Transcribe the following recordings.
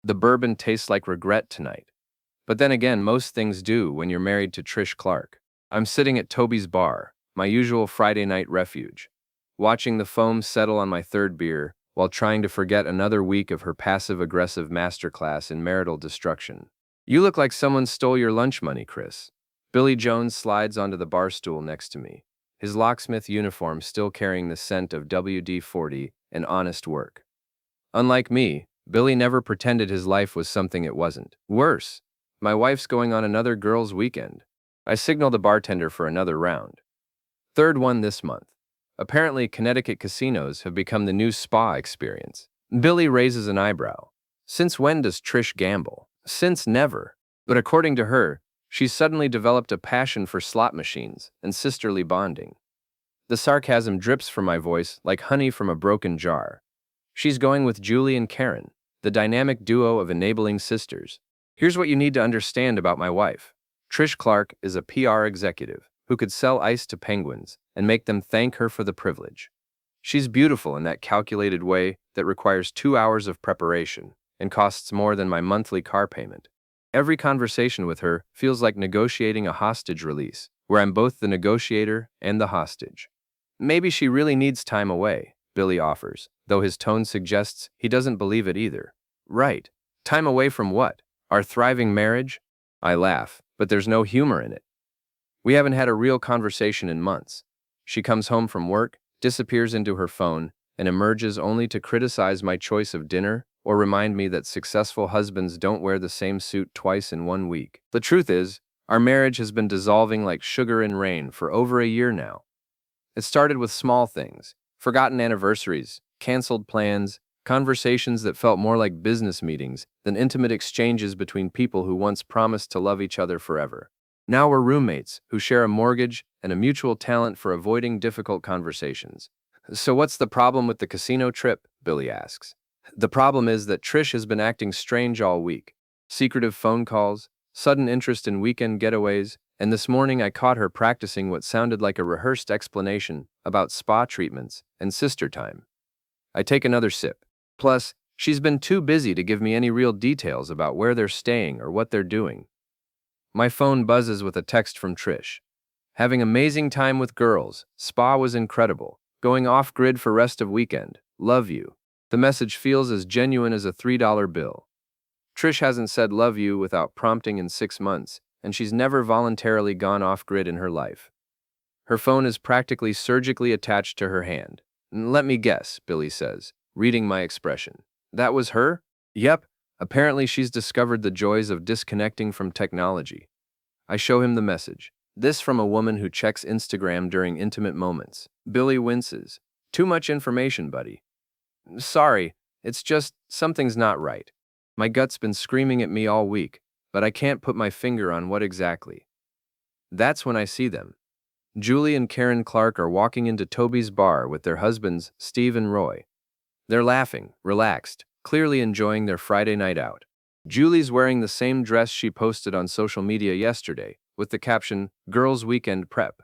The bourbon tastes like regret tonight. But then again, most things do when you're married to Trish Clark. I'm sitting at Toby's bar, my usual Friday night refuge, watching the foam settle on my third beer while trying to forget another week of her passive-aggressive masterclass in marital destruction. You look like someone stole your lunch money, Chris. Billy Jones slides onto the bar stool next to me, his locksmith uniform still carrying the scent of WD-40 and honest work. Unlike me, Billy never pretended his life was something it wasn't. Worse, my wife's going on another girls' weekend. I signal the bartender for another round. Third one this month. Apparently, Connecticut casinos have become the new spa experience. Billy raises an eyebrow. Since when does Trish gamble? Since never. But according to her, she's suddenly developed a passion for slot machines and sisterly bonding. The sarcasm drips from my voice like honey from a broken jar. She's going with Julie and Karen, the dynamic duo of enabling sisters. Here's what you need to understand about my wife. Trish Clark is a PR executive who could sell ice to penguins and make them thank her for the privilege. She's beautiful in that calculated way that requires 2 hours of preparation and costs more than my monthly car payment. Every conversation with her feels like negotiating a hostage release, where I'm both the negotiator and the hostage. Maybe she really needs time away, Billy offers, though his tone suggests he doesn't believe it either. Right. Time away from what? Our thriving marriage? I laugh, but there's no humor in it. We haven't had a real conversation in months. She comes home from work, disappears into her phone, and emerges only to criticize my choice of dinner or remind me that successful husbands don't wear the same suit twice in 1 week. The truth is, our marriage has been dissolving like sugar in rain for over a year now. It started with small things, forgotten anniversaries, canceled plans, conversations that felt more like business meetings than intimate exchanges between people who once promised to love each other forever. Now we're roommates who share a mortgage and a mutual talent for avoiding difficult conversations. So what's the problem with the casino trip? Billy asks. The problem is that Trish has been acting strange all week. Secretive phone calls, sudden interest in weekend getaways, and this morning I caught her practicing what sounded like a rehearsed explanation about spa treatments and sister time. I take another sip. Plus, she's been too busy to give me any real details about where they're staying or what they're doing. My phone buzzes with a text from Trish. Having amazing time with girls. Spa was incredible. Going off-grid for rest of weekend. Love you. The message feels as genuine as a $3 bill. Trish hasn't said love you without prompting in 6 months, and she's never voluntarily gone off-grid in her life. Her phone is practically surgically attached to her hand. Let me guess, Billy says, reading my expression. That was her? Yep. Apparently she's discovered the joys of disconnecting from technology. I show him the message. This from a woman who checks Instagram during intimate moments. Billy winces. Too much information, buddy. Sorry, it's just something's not right. My gut's been screaming at me all week, but I can't put my finger on what exactly. That's when I see them. Julie and Karen Clark are walking into Toby's bar with their husbands, Steve and Roy. They're laughing, relaxed, clearly enjoying their Friday night out. Julie's wearing the same dress she posted on social media yesterday, with the caption, "Girls Weekend Prep."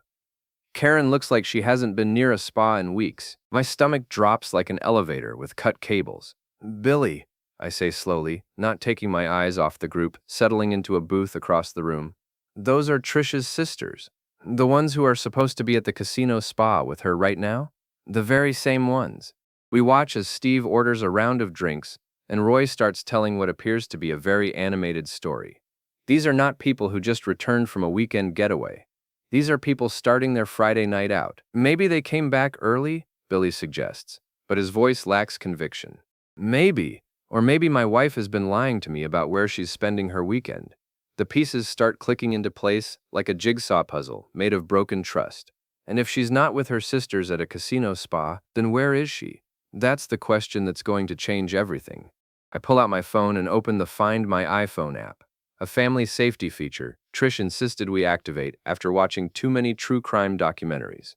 Karen looks like she hasn't been near a spa in weeks. My stomach drops like an elevator with cut cables. Billy, I say slowly, not taking my eyes off the group, settling into a booth across the room. Those are Trish's sisters. The ones who are supposed to be at the casino spa with her right now? The very same ones. We watch as Steve orders a round of drinks, and Roy starts telling what appears to be a very animated story. These are not people who just returned from a weekend getaway. These are people starting their Friday night out. Maybe they came back early, Billy suggests, but his voice lacks conviction. Maybe, or maybe my wife has been lying to me about where she's spending her weekend. The pieces start clicking into place like a jigsaw puzzle made of broken trust. And if she's not with her sisters at a casino spa, then where is she? That's the question that's going to change everything. I pull out my phone and open the Find My iPhone app, a family safety feature Trish insisted we activate after watching too many true crime documentaries.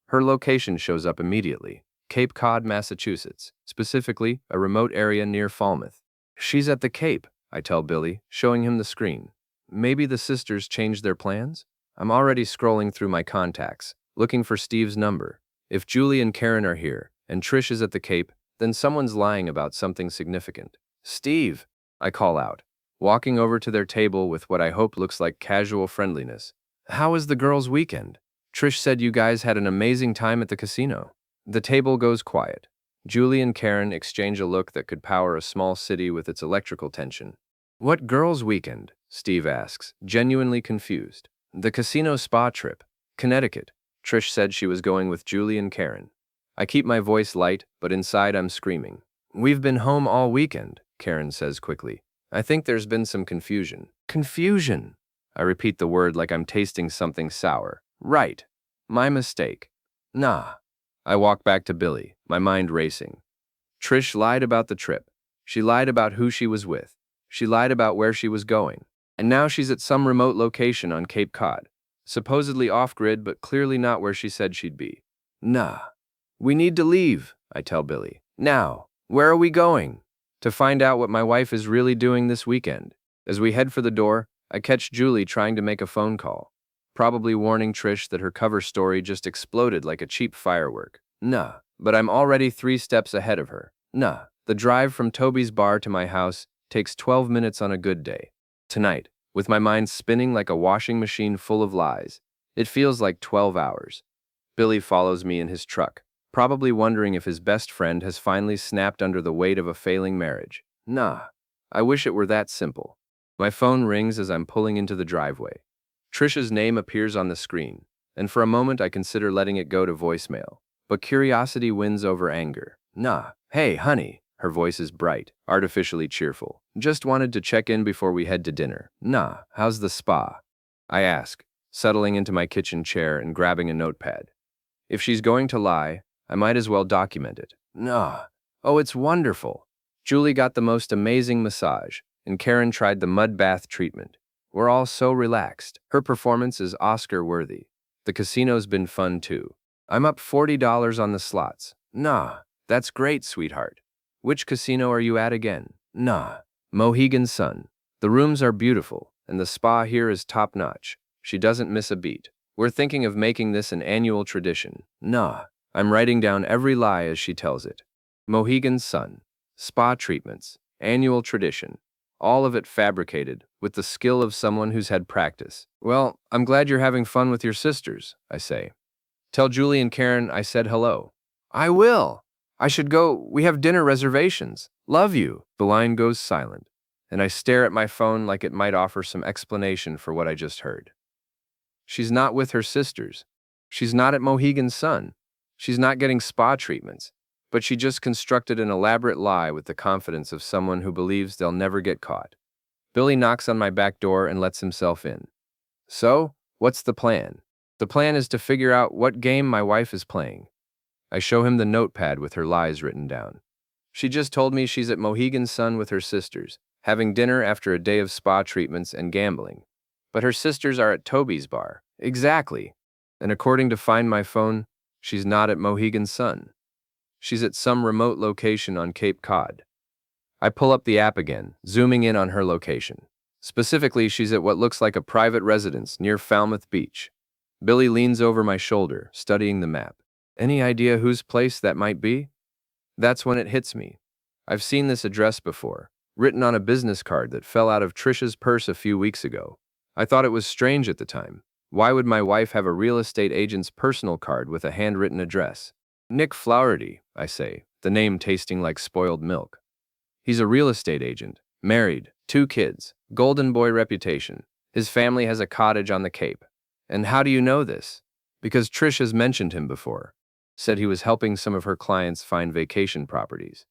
Her location shows up immediately, Cape Cod, Massachusetts, specifically a remote area near Falmouth. She's at the Cape, I tell Billy, showing him the screen. Maybe the sisters changed their plans? I'm already scrolling through my contacts, looking for Steve's number. If Julie and Karen are here, and Trish is at the Cape, then someone's lying about something significant. Steve! I call out, walking over to their table with what I hope looks like casual friendliness. How was the girls' weekend? Trish said you guys had an amazing time at the casino. The table goes quiet. Julie and Karen exchange a look that could power a small city with its electrical tension. What girls' weekend? Steve asks, genuinely confused. The casino spa trip. Connecticut. Trish said she was going with Julie and Karen. I keep my voice light, but inside I'm screaming. We've been home all weekend, Karen says quickly. I think there's been some confusion. Confusion! I repeat the word like I'm tasting something sour. Right. My mistake. Nah. I walk back to Billy, my mind racing. Trish lied about the trip. She lied about who she was with. She lied about where she was going. And now she's at some remote location on Cape Cod. Supposedly off-grid, but clearly not where she said she'd be. Nah. We need to leave, I tell Billy. Now. Where are we going? To find out what my wife is really doing this weekend. As we head for the door, I catch Julie trying to make a phone call, probably warning Trish that her cover story just exploded like a cheap firework. Nah, but I'm already 3 steps ahead of her. Nah, the drive from Toby's bar to my house takes 12 minutes on a good day. Tonight, with my mind spinning like a washing machine full of lies, it feels like 12 hours. Billy follows me in his truck, probably wondering if his best friend has finally snapped under the weight of a failing marriage. Nah, I wish it were that simple. My phone rings as I'm pulling into the driveway. Trisha's name appears on the screen, and for a moment I consider letting it go to voicemail. But curiosity wins over anger. Nah, hey, honey. Her voice is bright, artificially cheerful. Just wanted to check in before we head to dinner. Nah, how's the spa? I ask, settling into my kitchen chair and grabbing a notepad. If she's going to lie, I might as well document it. Nah. Oh, it's wonderful. Julie got the most amazing massage, and Karen tried the mud bath treatment. We're all so relaxed. Her performance is Oscar-worthy. The casino's been fun, too. I'm up $40 on the slots. Nah, that's great, sweetheart. Which casino are you at again? Nah, Mohegan Sun. The rooms are beautiful, and the spa here is top-notch. She doesn't miss a beat. We're thinking of making this an annual tradition. Nah, I'm writing down every lie as she tells it. Mohegan Sun. Spa treatments. Annual tradition. All of it fabricated, with the skill of someone who's had practice. Well, I'm glad you're having fun with your sisters, I say. Tell Julie and Karen I said hello. I will. I should go. We have dinner reservations. Love you. The line goes silent, and I stare at my phone like it might offer some explanation for what I just heard. She's not with her sisters. She's not at Mohegan Sun. She's not getting spa treatments. But she just constructed an elaborate lie with the confidence of someone who believes they'll never get caught. Billy knocks on my back door and lets himself in. So, what's the plan? The plan is to figure out what game my wife is playing. I show him the notepad with her lies written down. She just told me she's at Mohegan Sun with her sisters, having dinner after a day of spa treatments and gambling. But her sisters are at Toby's bar. Exactly. And according to Find My Phone, she's not at Mohegan Sun. She's at some remote location on Cape Cod. I pull up the app again, zooming in on her location. Specifically, she's at what looks like a private residence near Falmouth Beach. Billy leans over my shoulder, studying the map. Any idea whose place that might be? That's when it hits me. I've seen this address before, written on a business card that fell out of Trisha's purse a few weeks ago. I thought it was strange at the time. Why would my wife have a real estate agent's personal card with a handwritten address? Nick Flaherty, I say, the name tasting like spoiled milk. He's a real estate agent, married, 2 kids, golden boy reputation. His family has a cottage on the Cape. And how do you know this? Because Trish has mentioned him before. Said he was helping some of her clients find vacation properties.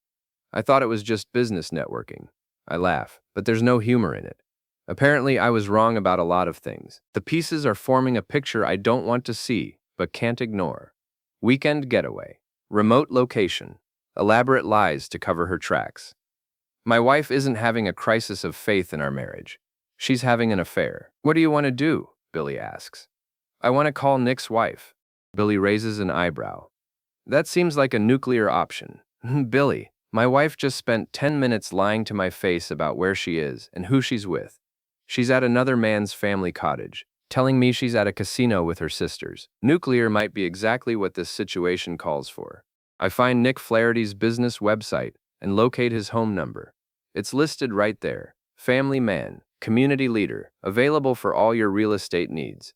I thought it was just business networking. I laugh, but there's no humor in it. Apparently, I was wrong about a lot of things. The pieces are forming a picture I don't want to see, but can't ignore. Weekend getaway. Remote location. Elaborate lies to cover her tracks. My wife isn't having a crisis of faith in our marriage. She's having an affair. What do you want to do? Billy asks. I want to call Nick's wife. Billy raises an eyebrow. That seems like a nuclear option. Billy, my wife just spent 10 minutes lying to my face about where she is and who she's with. She's at another man's family cottage, telling me she's at a casino with her sisters. Nuclear might be exactly what this situation calls for. I find Nick Flaherty's business website and locate his home number. It's listed right there. Family man, community leader, available for all your real estate needs.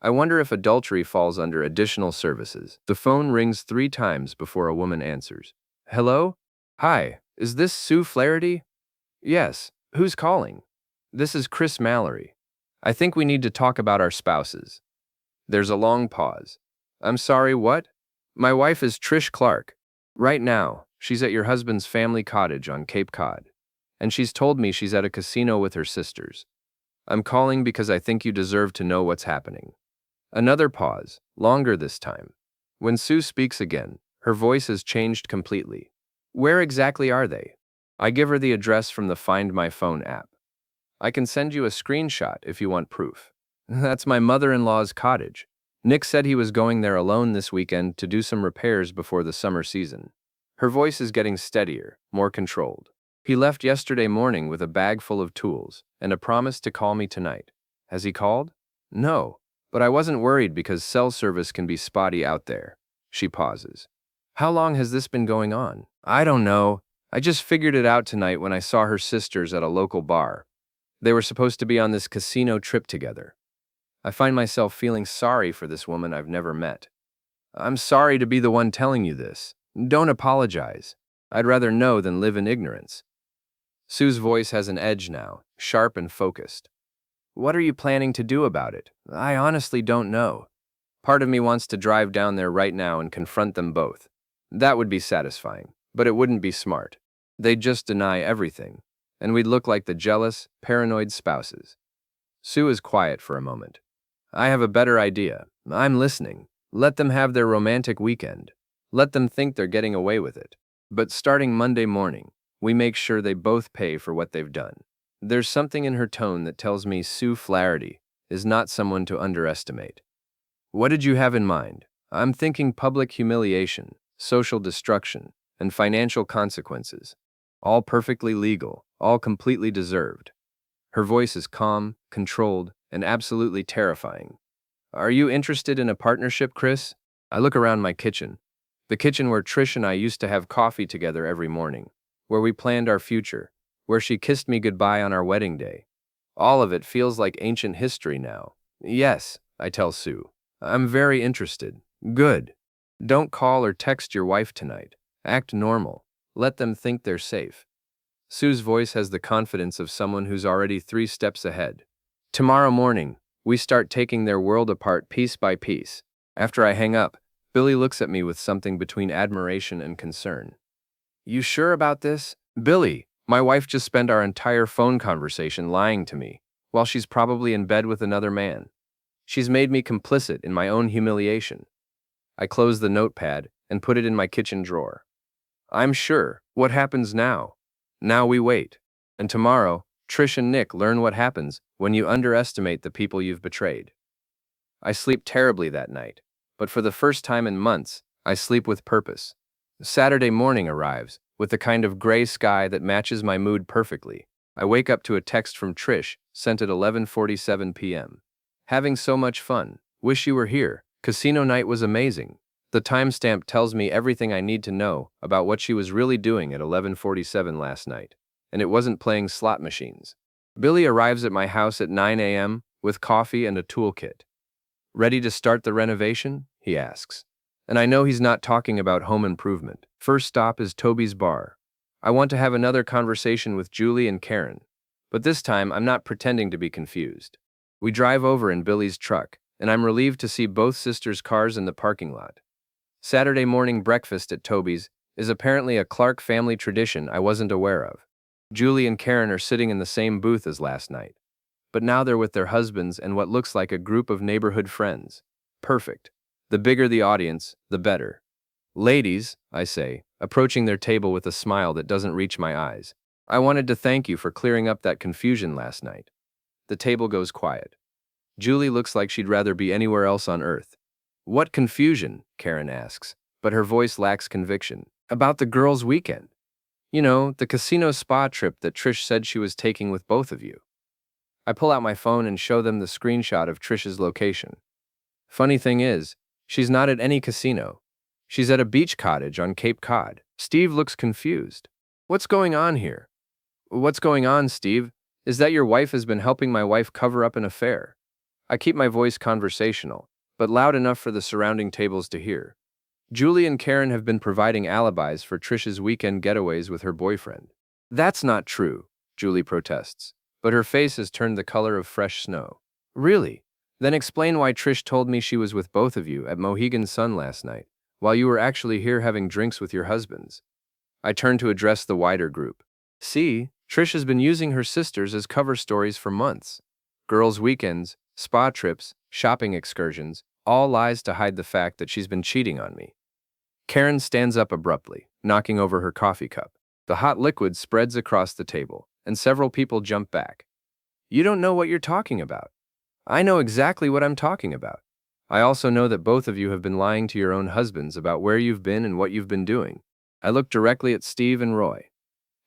I wonder if adultery falls under additional services. The phone rings 3 times before a woman answers. Hello? Hi, is this Sue Flaherty? Yes. Who's calling? This is Chris Mallory. I think we need to talk about our spouses. There's a long pause. I'm sorry, what? My wife is Trish Clark. Right now, she's at your husband's family cottage on Cape Cod. And she's told me she's at a casino with her sisters. I'm calling because I think you deserve to know what's happening. Another pause, longer this time. When Sue speaks again, her voice has changed completely. Where exactly are they? I give her the address from the Find My Phone app. I can send you a screenshot if you want proof. That's my mother-in-law's cottage. Nick said he was going there alone this weekend to do some repairs before the summer season. Her voice is getting steadier, more controlled. He left yesterday morning with a bag full of tools and a promise to call me tonight. Has he called? No, but I wasn't worried because cell service can be spotty out there. She pauses. How long has this been going on? I don't know. I just figured it out tonight when I saw her sisters at a local bar. They were supposed to be on this casino trip together. I find myself feeling sorry for this woman I've never met. I'm sorry to be the one telling you this. Don't apologize. I'd rather know than live in ignorance. Sue's voice has an edge now, sharp and focused. What are you planning to do about it? I honestly don't know. Part of me wants to drive down there right now and confront them both. That would be satisfying, but it wouldn't be smart. They'd just deny everything, and we'd look like the jealous, paranoid spouses. Sue is quiet for a moment. I have a better idea. I'm listening. Let them have their romantic weekend. Let them think they're getting away with it. But starting Monday morning, we make sure they both pay for what they've done. There's something in her tone that tells me Sue Flaherty is not someone to underestimate. What did you have in mind? I'm thinking public humiliation, social destruction, and financial consequences. All perfectly legal, all completely deserved. Her voice is calm, controlled, and absolutely terrifying. Are you interested in a partnership, Chris? I look around my kitchen. The kitchen where Trish and I used to have coffee together every morning, where we planned our future, where she kissed me goodbye on our wedding day. All of it feels like ancient history now. Yes, I tell Sue. I'm very interested. Good. Don't call or text your wife tonight. Act normal. Let them think they're safe. Sue's voice has the confidence of someone who's already 3 steps ahead. Tomorrow morning, we start taking their world apart piece by piece. After I hang up, Billy looks at me with something between admiration and concern. You sure about this? Billy, my wife just spent our entire phone conversation lying to me, while she's probably in bed with another man. She's made me complicit in my own humiliation. I close the notepad and put it in my kitchen drawer. I'm sure. What happens now? Now we wait. And tomorrow, Trish and Nick learn what happens when you underestimate the people you've betrayed. I sleep terribly that night, but for the first time in months, I sleep with purpose. Saturday morning arrives, with the kind of gray sky that matches my mood perfectly. I wake up to a text from Trish, sent at 11:47 p.m. Having so much fun. Wish you were here. Casino night was amazing. The timestamp tells me everything I need to know about what she was really doing at 11:47 last night. And it wasn't playing slot machines. Billy arrives at my house at 9 a.m. with coffee and a toolkit. Ready to start the renovation? He asks. And I know he's not talking about home improvement. First stop is Toby's bar. I want to have another conversation with Julie and Karen, but this time I'm not pretending to be confused. We drive over in Billy's truck, and I'm relieved to see both sisters' cars in the parking lot. Saturday morning breakfast at Toby's is apparently a Clark family tradition I wasn't aware of. Julie and Karen are sitting in the same booth as last night, but now they're with their husbands and what looks like a group of neighborhood friends. Perfect. The bigger the audience, the better. Ladies, I say, approaching their table with a smile that doesn't reach my eyes. I wanted to thank you for clearing up that confusion last night. The table goes quiet. Julie looks like she'd rather be anywhere else on earth. What confusion? Karen asks, but her voice lacks conviction. About the girls' weekend. You know, the casino spa trip that Trish said she was taking with both of you. I pull out my phone and show them the screenshot of Trish's location. Funny thing is, she's not at any casino. She's at a beach cottage on Cape Cod. Steve looks confused. What's going on here? What's going on, Steve? Is that your wife has been helping my wife cover up an affair? I keep my voice conversational, but loud enough for the surrounding tables to hear. Julie and Karen have been providing alibis for Trish's weekend getaways with her boyfriend. That's not true, Julie protests, but her face has turned the color of fresh snow. Really? Then explain why Trish told me she was with both of you at Mohegan Sun last night, while you were actually here having drinks with your husbands. I turn to address the wider group. See, Trish has been using her sisters as cover stories for months. Girls' weekends, spa trips, shopping excursions, all lies to hide the fact that she's been cheating on me. Karen stands up abruptly, knocking over her coffee cup. The hot liquid spreads across the table, and several people jump back. You don't know what you're talking about. I know exactly what I'm talking about. I also know that both of you have been lying to your own husbands about where you've been and what you've been doing. I look directly at Steve and Roy.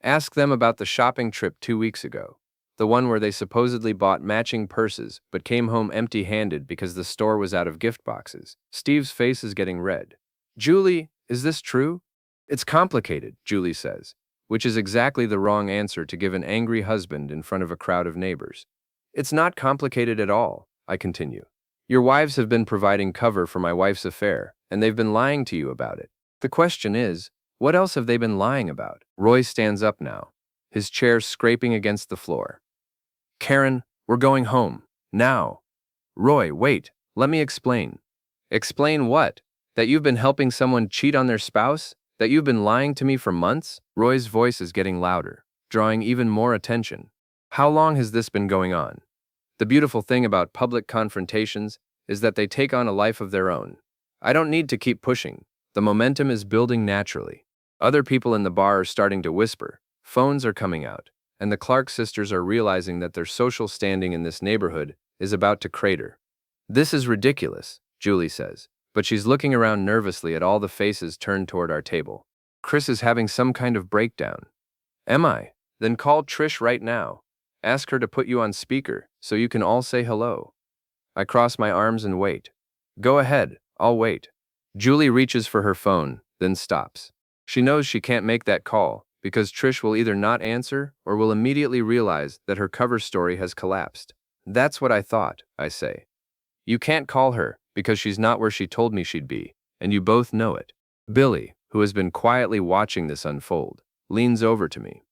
Ask them about the shopping trip 2 weeks ago. The one where they supposedly bought matching purses but came home empty-handed because the store was out of gift boxes. Steve's face is getting red. Julie, is this true? It's complicated, Julie says, which is exactly the wrong answer to give an angry husband in front of a crowd of neighbors. It's not complicated at all, I continue. Your wives have been providing cover for my wife's affair, and they've been lying to you about it. The question is, what else have they been lying about? Roy stands up now, his chair scraping against the floor. Karen, we're going home. Now. Roy, wait, let me explain. Explain what? That you've been helping someone cheat on their spouse? That you've been lying to me for months? Roy's voice is getting louder, drawing even more attention. How long has this been going on? The beautiful thing about public confrontations is that they take on a life of their own. I don't need to keep pushing. The momentum is building naturally. Other people in the bar are starting to whisper, phones are coming out, and the Clark sisters are realizing that their social standing in this neighborhood is about to crater. This is ridiculous, Julie says, but she's looking around nervously at all the faces turned toward our table. Chris is having some kind of breakdown. Am I? Then call Trish right now. Ask her to put you on speaker so you can all say hello. I cross my arms and wait. Go ahead, I'll wait. Julie reaches for her phone, then stops. She knows she can't make that call because Trish will either not answer or will immediately realize that her cover story has collapsed. That's what I thought, I say. You can't call her because she's not where she told me she'd be, and you both know it. Billy, who has been quietly watching this unfold, leans over to me.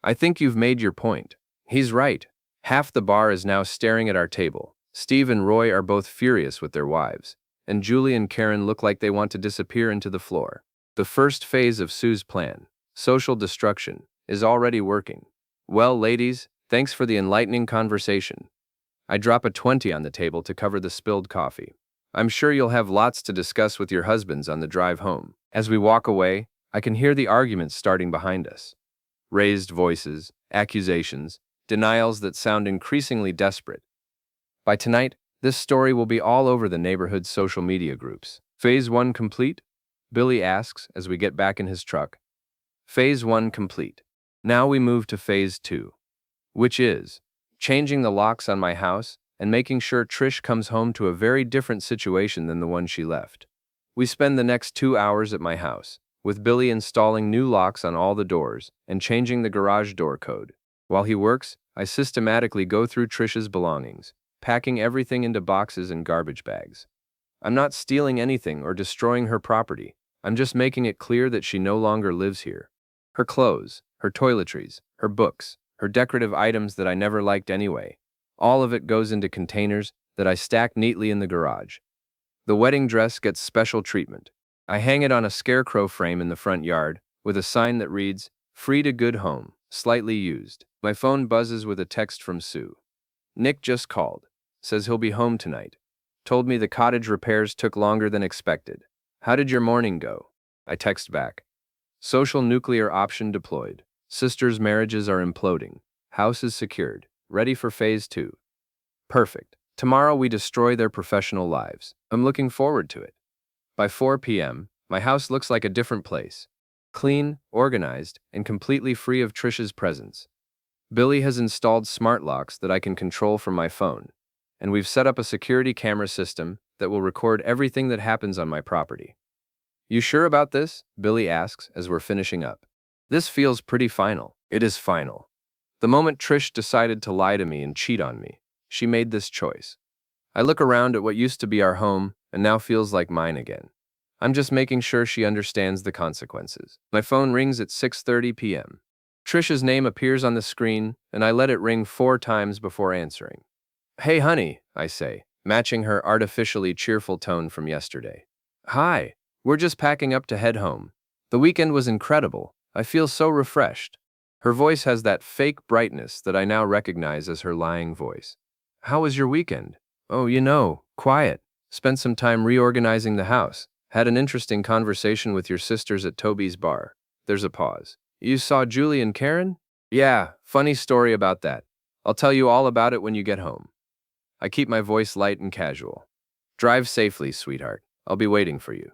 I think you've made your point. He's right. Half the bar is now staring at our table. Steve and Roy are both furious with their wives, and Julie and Karen look like they want to disappear into the floor. The first phase of Sue's plan, social destruction, is already working. Well, ladies, thanks for the enlightening conversation. I drop a 20 on the table to cover the spilled coffee. I'm sure you'll have lots to discuss with your husbands on the drive home. As we walk away, I can hear the arguments starting behind us. Raised voices, accusations, denials that sound increasingly desperate. By tonight, this story will be all over the neighborhood's social media groups. Phase 1 complete? Billy asks as we get back in his truck. Phase 1 complete. Now we move to Phase 2, which is changing the locks on my house and making sure Trish comes home to a very different situation than the one she left. We spend the next 2 hours at my house, with Billy installing new locks on all the doors and changing the garage door code. While he works, I systematically go through Trish's belongings, packing everything into boxes and garbage bags. I'm not stealing anything or destroying her property. I'm just making it clear that she no longer lives here. Her clothes, her toiletries, her books, her decorative items that I never liked anyway, all of it goes into containers that I stack neatly in the garage. The wedding dress gets special treatment. I hang it on a scarecrow frame in the front yard with a sign that reads, "Free to good home, slightly used." My phone buzzes with a text from Sue. Nick just called. Says he'll be home tonight. Told me the cottage repairs took longer than expected. How did your morning go? I text back. Social nuclear option deployed. Sisters' marriages are imploding. House is secured. Ready for Phase 2. Perfect. Tomorrow we destroy their professional lives. I'm looking forward to it. By 4 p.m., my house looks like a different place. Clean, organized, and completely free of Trish's presence. Billy has installed smart locks that I can control from my phone, and we've set up a security camera system that will record everything that happens on my property. You sure about this? Billy asks as we're finishing up. This feels pretty final. It is final. The moment Trish decided to lie to me and cheat on me, she made this choice. I look around at what used to be our home and now feels like mine again. I'm just making sure she understands the consequences. My phone rings at 6:30 p.m. Trish's name appears on the screen, and I let it ring 4 times before answering. "Hey, honey," I say, matching her artificially cheerful tone from yesterday. "Hi, we're just packing up to head home. The weekend was incredible. I feel so refreshed." Her voice has that fake brightness that I now recognize as her lying voice. "How was your weekend?" "Oh, quiet. Spent some time reorganizing the house. Had an interesting conversation with your sisters at Toby's bar." There's a pause. "You saw Julie and Karen?" "Yeah, funny story about that. I'll tell you all about it when you get home." I keep my voice light and casual. "Drive safely, sweetheart. I'll be waiting for you."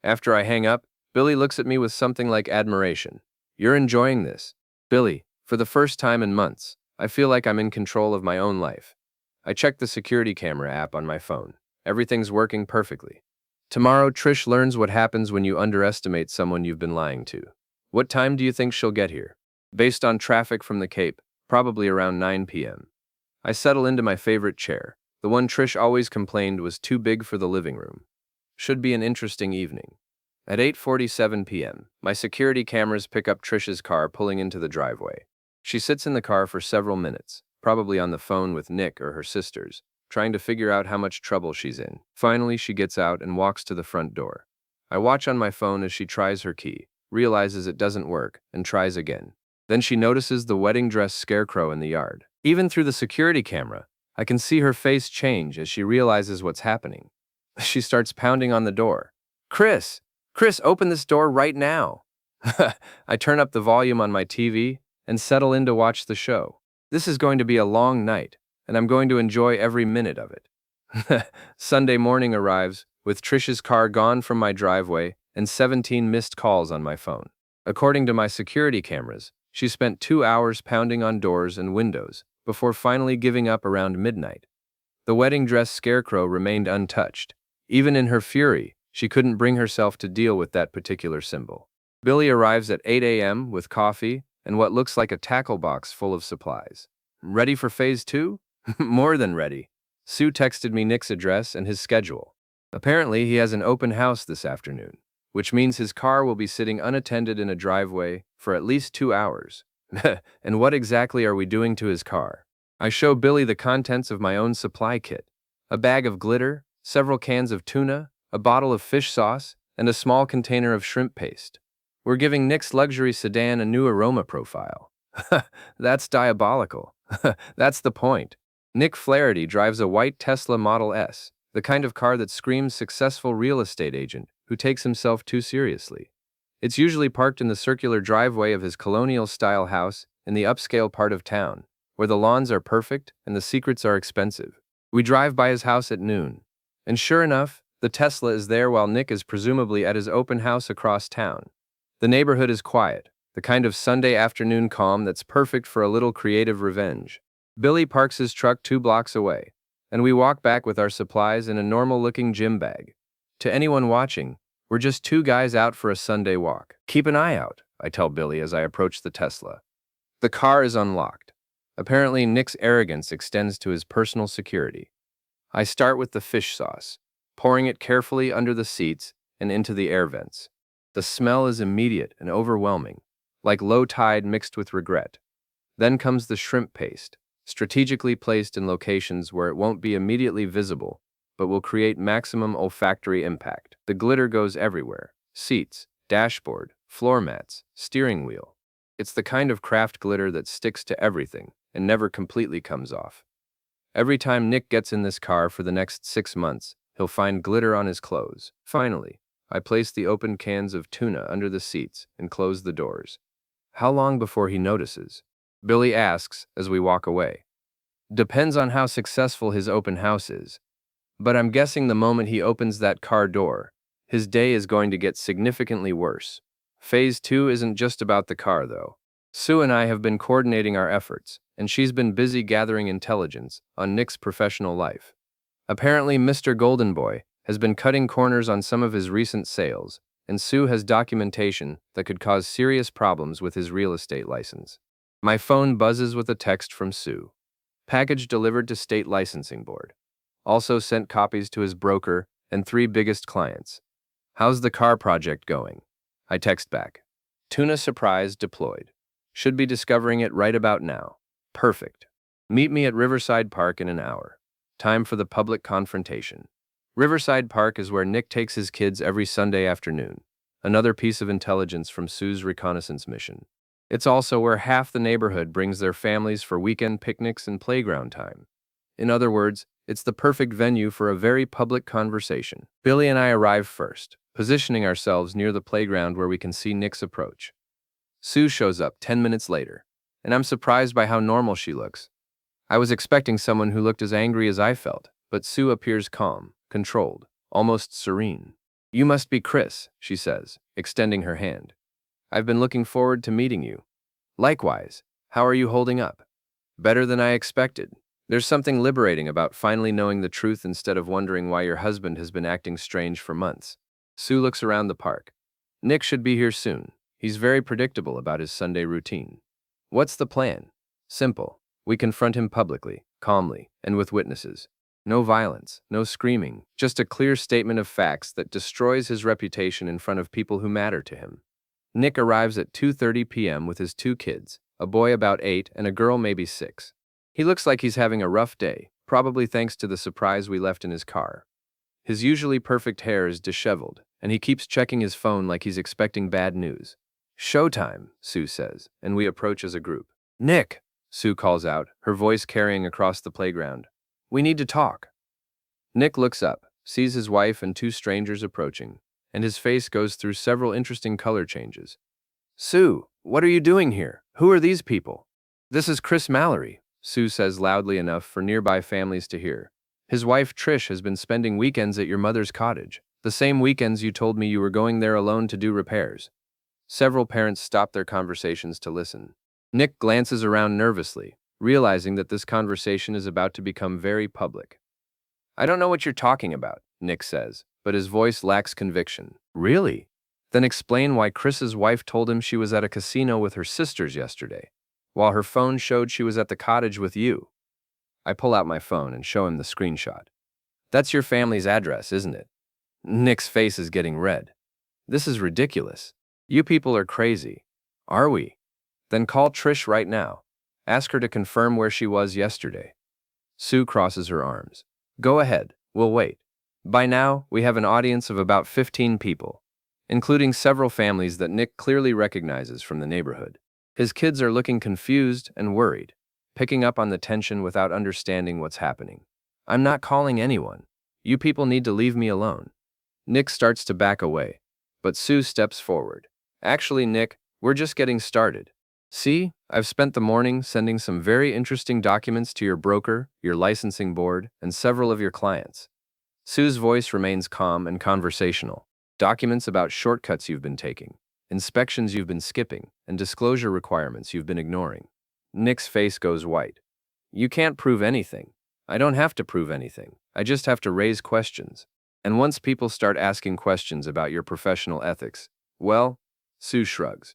After I hang up, Billy looks at me with something like admiration. "You're enjoying this." "Billy, for the first time in months, I feel like I'm in control of my own life." I check the security camera app on my phone. Everything's working perfectly. Tomorrow, Trish learns what happens when you underestimate someone you've been lying to. What time do you think she'll get here? Based on traffic from the Cape, probably around 9 p.m. I settle into my favorite chair, the one Trish always complained was too big for the living room. Should be an interesting evening. At 8:47 p.m., my security cameras pick up Trish's car pulling into the driveway. She sits in the car for several minutes, probably on the phone with Nick or her sisters, trying to figure out how much trouble she's in. Finally, she gets out and walks to the front door. I watch on my phone as she tries her key, realizes it doesn't work, and tries again. Then she notices the wedding dress scarecrow in the yard. Even through the security camera, I can see her face change as she realizes what's happening. She starts pounding on the door. Chris, open this door right now." I turn up the volume on my TV and settle in to watch the show. This is going to be a long night, and I'm going to enjoy every minute of it. Sunday morning arrives, with Trish's car gone from my driveway and 17 missed calls on my phone. According to my security cameras, she spent 2 hours pounding on doors and windows before finally giving up around midnight. The wedding dress scarecrow remained untouched. Even in her fury, she couldn't bring herself to deal with that particular symbol. Billy arrives at 8 a.m. with coffee and what looks like a tackle box full of supplies. "Ready for phase 2? More than ready." Sue texted me Nick's address and his schedule. Apparently, he has an open house this afternoon, which means his car will be sitting unattended in a driveway for at least 2 hours. And what exactly are we doing to his car? I show Billy the contents of my own supply kit: a bag of glitter, several cans of tuna, a bottle of fish sauce, and a small container of shrimp paste. We're giving Nick's luxury sedan a new aroma profile. That's diabolical. That's the point. Nick Flaherty drives a white Tesla Model S, the kind of car that screams successful real estate agent who takes himself too seriously. It's usually parked in the circular driveway of his colonial-style house in the upscale part of town, where the lawns are perfect and the secrets are expensive. We drive by his house at noon, and sure enough, the Tesla is there while Nick is presumably at his open house across town. The neighborhood is quiet, the kind of Sunday afternoon calm that's perfect for a little creative revenge. Billy parks his truck 2 blocks away, and we walk back with our supplies in a normal-looking gym bag. To anyone watching, we're just 2 guys out for a Sunday walk. "Keep an eye out," I tell Billy as I approach the Tesla. The car is unlocked. Apparently, Nick's arrogance extends to his personal security. I start with the fish sauce, pouring it carefully under the seats and into the air vents. The smell is immediate and overwhelming, like low tide mixed with regret. Then comes the shrimp paste, strategically placed in locations where it won't be immediately visible, but will create maximum olfactory impact. The glitter goes everywhere: seats, dashboard, floor mats, steering wheel. It's the kind of craft glitter that sticks to everything and never completely comes off. Every time Nick gets in this car for the next 6 months, he'll find glitter on his clothes. Finally, I place the open cans of tuna under the seats and close the doors. "How long before he notices?" Billy asks as we walk away. "Depends on how successful his open house is. But I'm guessing the moment he opens that car door, his day is going to get significantly worse." Phase 2 isn't just about the car, though. Sue and I have been coordinating our efforts, and she's been busy gathering intelligence on Nick's professional life. Apparently, Mr. Golden Boy has been cutting corners on some of his recent sales, and Sue has documentation that could cause serious problems with his real estate license. My phone buzzes with a text from Sue. Package delivered to state licensing board. Also sent copies to his broker and 3 biggest clients. How's the car project going? I text back. Tuna surprise deployed. Should be discovering it right about now. Perfect. Meet me at Riverside Park in an hour. Time for the public confrontation. Riverside Park is where Nick takes his kids every Sunday afternoon. Another piece of intelligence from Sue's reconnaissance mission. It's also where half the neighborhood brings their families for weekend picnics and playground time. In other words, it's the perfect venue for a very public conversation. Billy and I arrive first, positioning ourselves near the playground where we can see Nick's approach. Sue shows up 10 minutes later, and I'm surprised by how normal she looks. I was expecting someone who looked as angry as I felt, but Sue appears calm, controlled, almost serene. You must be Chris, she says, extending her hand. I've been looking forward to meeting you. Likewise, how are you holding up? Better than I expected. There's something liberating about finally knowing the truth instead of wondering why your husband has been acting strange for months. Sue looks around the park. Nick should be here soon. He's very predictable about his Sunday routine. What's the plan? Simple. We confront him publicly, calmly, and with witnesses. No violence, no screaming, just a clear statement of facts that destroys his reputation in front of people who matter to him. Nick arrives at 2:30 p.m. with his 2 kids, a boy about 8 and a girl maybe 6. He looks like he's having a rough day, probably thanks to the surprise we left in his car. His usually perfect hair is disheveled, and he keeps checking his phone like he's expecting bad news. Showtime, Sue says, and we approach as a group. Nick, Sue calls out, her voice carrying across the playground. We need to talk. Nick looks up, sees his wife and 2 strangers approaching, and his face goes through several interesting color changes. Sue, what are you doing here? Who are these people? This is Chris Mallory, Sue says loudly enough for nearby families to hear. His wife Trish has been spending weekends at your mother's cottage, the same weekends you told me you were going there alone to do repairs. Several parents stop their conversations to listen. Nick glances around nervously, realizing that this conversation is about to become very public. I don't know what you're talking about, Nick says, but his voice lacks conviction. Really? Then explain why Chris's wife told him she was at a casino with her sisters yesterday, while her phone showed she was at the cottage with you. I pull out my phone and show him the screenshot. That's your family's address, isn't it? Nick's face is getting red. This is ridiculous. You people are crazy. Are we? Then call Trish right now. Ask her to confirm where she was yesterday. Sue crosses her arms. Go ahead, we'll wait. By now, we have an audience of about 15 people, including several families that Nick clearly recognizes from the neighborhood. His kids are looking confused and worried, picking up on the tension without understanding what's happening. I'm not calling anyone. You people need to leave me alone. Nick starts to back away, but Sue steps forward. Actually, Nick, we're just getting started. See, I've spent the morning sending some very interesting documents to your broker, your licensing board, and several of your clients. Sue's voice remains calm and conversational. Documents about shortcuts you've been taking, inspections you've been skipping, and disclosure requirements you've been ignoring. Nick's face goes white. You can't prove anything. I don't have to prove anything. I just have to raise questions. And once people start asking questions about your professional ethics, well, Sue shrugs.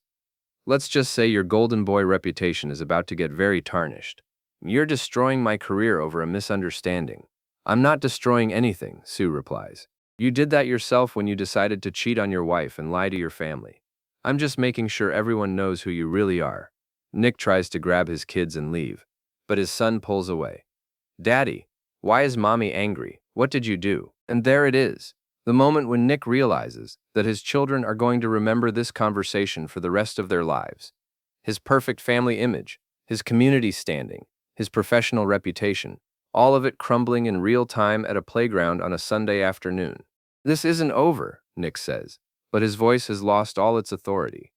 Let's just say your golden boy reputation is about to get very tarnished. You're destroying my career over a misunderstanding. I'm not destroying anything, Sue replies. You did that yourself when you decided to cheat on your wife and lie to your family. I'm just making sure everyone knows who you really are. Nick tries to grab his kids and leave, but his son pulls away. Daddy, why is Mommy angry? What did you do? And there it is. The moment when Nick realizes that his children are going to remember this conversation for the rest of their lives. His perfect family image, his community standing, his professional reputation, all of it crumbling in real time at a playground on a Sunday afternoon. This isn't over, Nick says, but his voice has lost all its authority.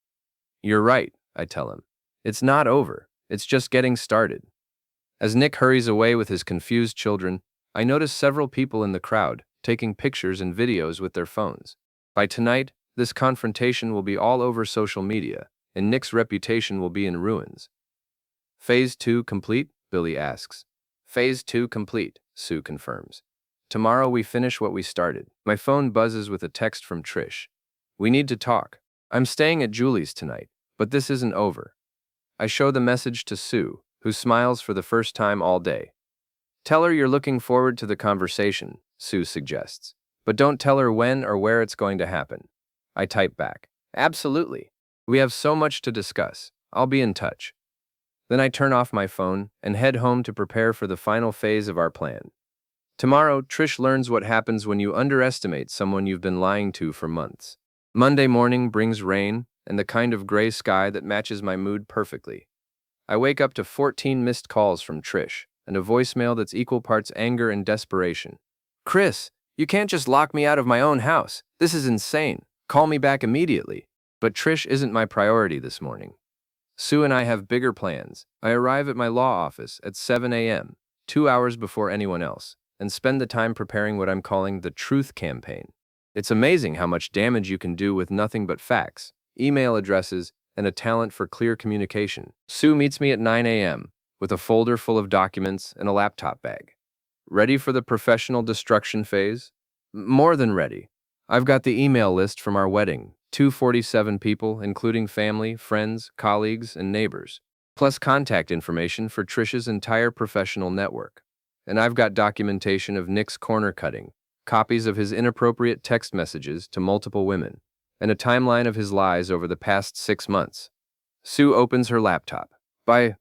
You're right, I tell him. It's not over, it's just getting started. As Nick hurries away with his confused children, I notice several people in the crowd taking pictures and videos with their phones. By tonight, this confrontation will be all over social media, and Nick's reputation will be in ruins. Phase 2 complete? Billy asks. Phase 2 complete, Sue confirms. Tomorrow we finish what we started. My phone buzzes with a text from Trish. We need to talk. I'm staying at Julie's tonight, but this isn't over. I show the message to Sue, who smiles for the first time all day. Tell her you're looking forward to the conversation, Sue suggests. But don't tell her when or where it's going to happen. I type back. Absolutely. We have so much to discuss. I'll be in touch. Then I turn off my phone and head home to prepare for the final phase of our plan. Tomorrow, Trish learns what happens when you underestimate someone you've been lying to for months. Monday morning brings rain and the kind of gray sky that matches my mood perfectly. I wake up to 14 missed calls from Trish and a voicemail that's equal parts anger and desperation. Chris, you can't just lock me out of my own house. This is insane. Call me back immediately. But Trish isn't my priority this morning. Sue and I have bigger plans. I arrive at my law office at 7 a.m., 2 hours before anyone else, and spend the time preparing what I'm calling the Truth Campaign. It's amazing how much damage you can do with nothing but facts, email addresses, and a talent for clear communication. Sue meets me at 9 a.m. with a folder full of documents and a laptop bag. Ready for the professional destruction phase? More than ready. I've got the email list from our wedding, 247 people, including family, friends, colleagues, and neighbors, plus contact information for Trish's entire professional network. And I've got documentation of Nick's corner cutting, copies of his inappropriate text messages to multiple women, and a timeline of his lies over the past 6 months. Sue opens her laptop. By